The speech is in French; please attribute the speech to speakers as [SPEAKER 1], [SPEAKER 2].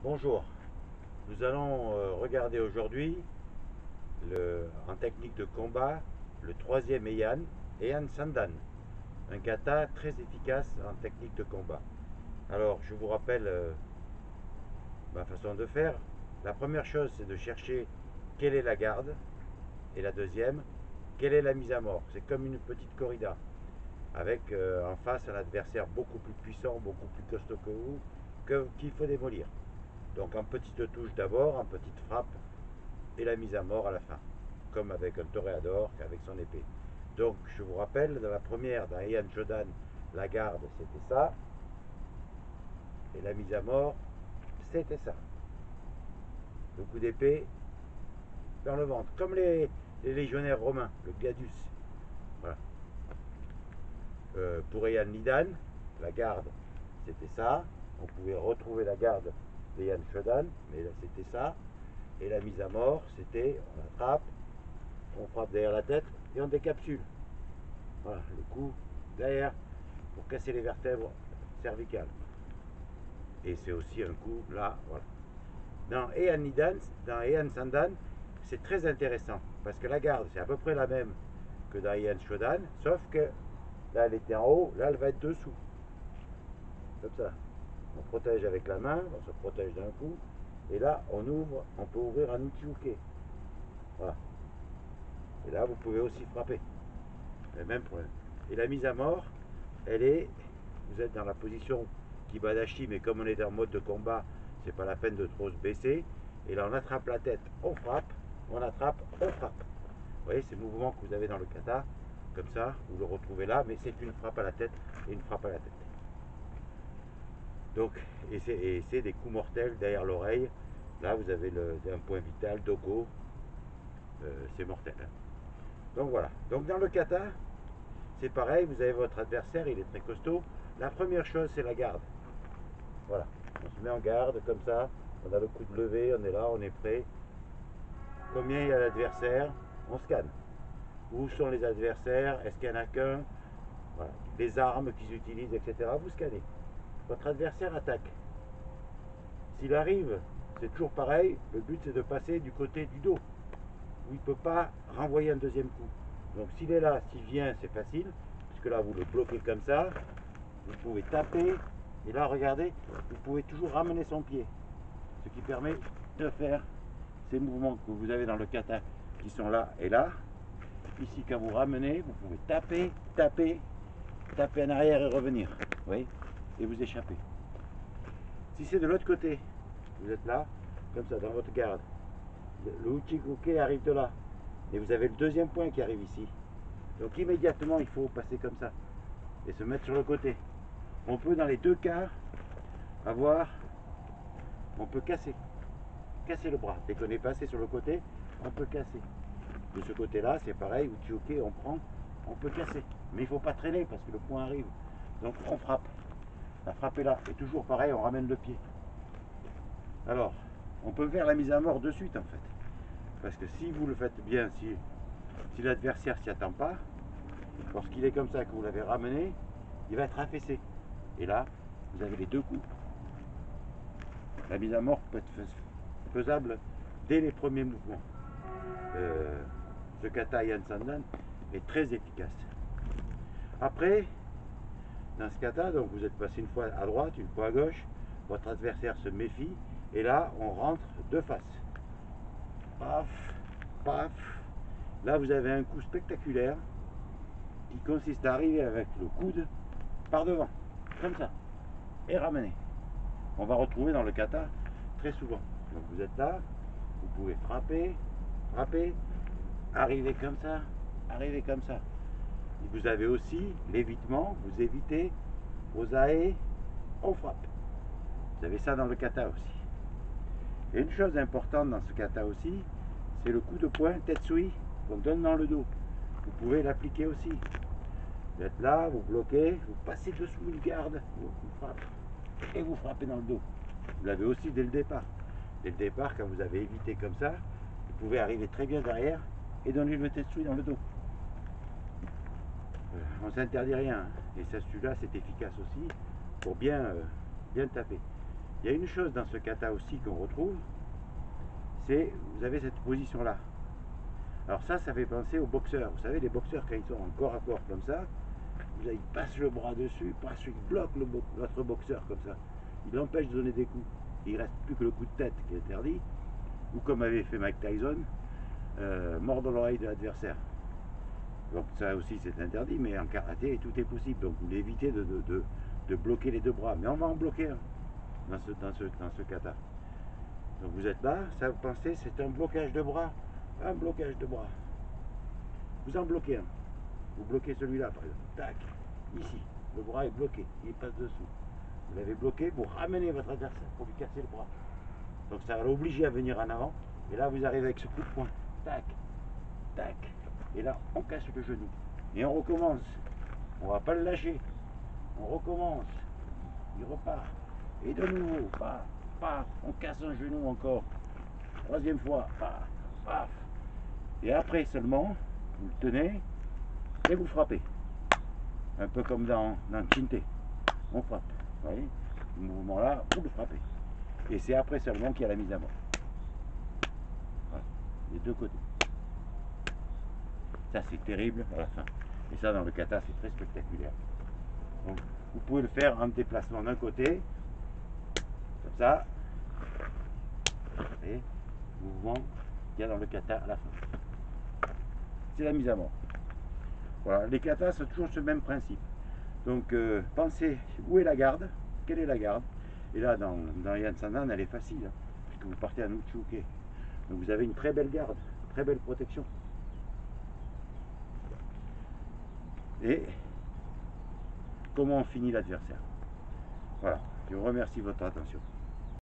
[SPEAKER 1] Bonjour, nous allons regarder aujourd'hui en technique de combat le troisième Heian Sandan, un kata très efficace en technique de combat. Alors je vous rappelle ma façon de faire. La première chose c'est de chercher quelle est la garde et la deuxième, quelle est la mise à mort. C'est comme une petite corrida avec en face un adversaire beaucoup plus puissant, beaucoup plus costaud que vous, qu'il faut démolir. Donc en petite touche d'abord, en petite frappe et la mise à mort à la fin, comme avec un toréador avec son épée. Donc je vous rappelle, dans la première, dans Heian Shodan, la garde c'était ça, et la mise à mort c'était ça. Le coup d'épée dans le ventre, comme les légionnaires romains, le gladius. Voilà. Pour Heian Nidan, la garde c'était ça. On pouvait retrouver la garde d'Heian Shodan, mais là c'était ça. Et la mise à mort, c'était on attrape, on frappe derrière la tête et on décapsule. Voilà, le coup derrière pour casser les vertèbres cervicales. Et c'est aussi un coup là, voilà. Dans Heian Nidan, dans Heian Sandan, c'est très intéressant parce que la garde, c'est à peu près la même que dans Heian Shodan, sauf que là, elle était en haut, là, elle va être dessous. Comme ça. On protège avec la main, on se protège d'un coup, et là, on ouvre, on peut ouvrir un uchiuke. Voilà. Et là, vous pouvez aussi frapper. Le même problème. Et la mise à mort, elle est, vous êtes dans la position Kibadashi, mais comme on est en mode de combat, c'est pas la peine de trop se baisser. Et là, on attrape la tête, on frappe, on attrape, on frappe. Vous voyez, ces mouvements que vous avez dans le kata, comme ça, vous le retrouvez là, mais c'est une frappe à la tête et une frappe à la tête. Donc, et c'est des coups mortels derrière l'oreille. Là, vous avez un point vital, Doko, c'est mortel. Hein. Donc voilà. Donc dans le kata, c'est pareil, vous avez votre adversaire, il est très costaud. La première chose, c'est la garde. Voilà. On se met en garde comme ça, on a le coude levé, on est là, on est prêt. Combien il y a d'adversaires? On scanne. Où sont les adversaires? Est-ce qu'il n'y en a qu'un? Voilà. Les armes qu'ils utilisent, etc. Vous scannez. Votre adversaire attaque. S'il arrive, c'est toujours pareil, le but c'est de passer du côté du dos, où il ne peut pas renvoyer un deuxième coup. Donc s'il est là, s'il vient, c'est facile, puisque là vous le bloquez comme ça, vous pouvez taper, et là regardez, vous pouvez toujours ramener son pied, ce qui permet de faire ces mouvements que vous avez dans le kata, qui sont là et là. Ici quand vous ramenez, vous pouvez taper, taper, taper en arrière et revenir, vous voyez, et vous échappez. Si c'est de l'autre côté, vous êtes là, comme ça, dans votre garde, le uchiuke arrive de là, et vous avez le deuxième point qui arrive ici. Donc immédiatement, il faut passer comme ça, et se mettre sur le côté. On peut, dans les deux cas, on peut casser le bras. Dès qu'on est passé sur le côté, on peut casser. De ce côté-là, c'est pareil, uchiuke, on peut casser. Mais il ne faut pas traîner, parce que le point arrive. Donc on frappe. La frappe est là, et toujours pareil, on ramène le pied. Alors, on peut faire la mise à mort de suite en fait. Parce que si vous le faites bien, si l'adversaire s'y attend pas, lorsqu'il est comme ça, que vous l'avez ramené, il va être affaissé. Et là, vous avez les deux coups. La mise à mort peut être faisable dès les premiers mouvements. Ce kata Heian Sandan est très efficace. Après, dans ce kata, donc vous êtes passé une fois à droite, une fois à gauche, votre adversaire se méfie, et là, on rentre de face. Paf, paf. Là, vous avez un coup spectaculaire qui consiste à arriver avec le coude par devant, comme ça, et ramener. On va retrouver dans le kata très souvent. Donc vous êtes là, vous pouvez frapper, frapper, arriver comme ça, arriver comme ça. Et vous avez aussi l'évitement, vous évitez, osae, on frappe. Vous avez ça dans le kata aussi. Et une chose importante dans ce kata aussi, c'est le coup de poing tetsui qu'on donne dans le dos. Vous pouvez l'appliquer aussi. Vous êtes là, vous bloquez, vous passez dessous une garde, vous frappez, et vous frappez dans le dos. Vous l'avez aussi dès le départ. Dès le départ, quand vous avez évité comme ça, vous pouvez arriver très bien derrière et donner le tetsui dans le dos. On ne s'interdit rien. Hein. Et ça, celui-là, c'est efficace aussi pour bien taper. Il y a une chose dans ce kata aussi qu'on retrouve, c'est vous avez cette position là. Alors ça fait penser aux boxeurs. Vous savez, les boxeurs quand ils sont en corps à corps comme ça, ils passent le bras dessus, ils bloquent l'autre boxeur comme ça. Ils l'empêchent de donner des coups. Il ne reste plus que le coup de tête qui est interdit, ou comme avait fait Mike Tyson, mordre l'oreille de l'adversaire. Donc ça aussi c'est interdit, mais en karaté tout est possible. Donc vous évitez de bloquer les deux bras. Mais on va en bloquer un dans ce kata. Donc vous êtes là, ça vous pensez c'est un blocage de bras. Un blocage de bras. Vous en bloquez un. Vous bloquez celui-là par exemple. Tac, ici. Le bras est bloqué, il passe dessous. Vous l'avez bloqué, vous ramenez votre adversaire pour lui casser le bras. Donc ça va l'obliger à venir en avant. Et là vous arrivez avec ce coup de poing. Tac, tac. Et là on casse le genou. Et on recommence. On ne va pas le lâcher. On recommence. Il repart. Et de nouveau, paf, paf, on casse un genou encore. Troisième fois, paf, paf. Et après seulement, vous le tenez et vous frappez. Un peu comme dans Kinte. On frappe. Vous voyez, ce mouvement-là, vous le frappez. Et c'est après seulement qu'il y a la mise à mort. Voilà. Les deux côtés. Ça, c'est terrible à la fin. Et ça, dans le kata, c'est très spectaculaire. Donc, vous pouvez le faire en déplacement d'un côté, comme ça. Et mouvement qu'il y a dans le kata à la fin. C'est la mise à mort. Voilà, les katas, c'est toujours ce même principe. Donc, pensez où est la garde, quelle est la garde. Et là, dans Yan Sandan, elle est facile, hein, puisque vous partez à Uchuke. Donc, vous avez une très belle garde, très belle protection. Et comment on finit l'adversaire. Voilà, je vous remercie de votre attention.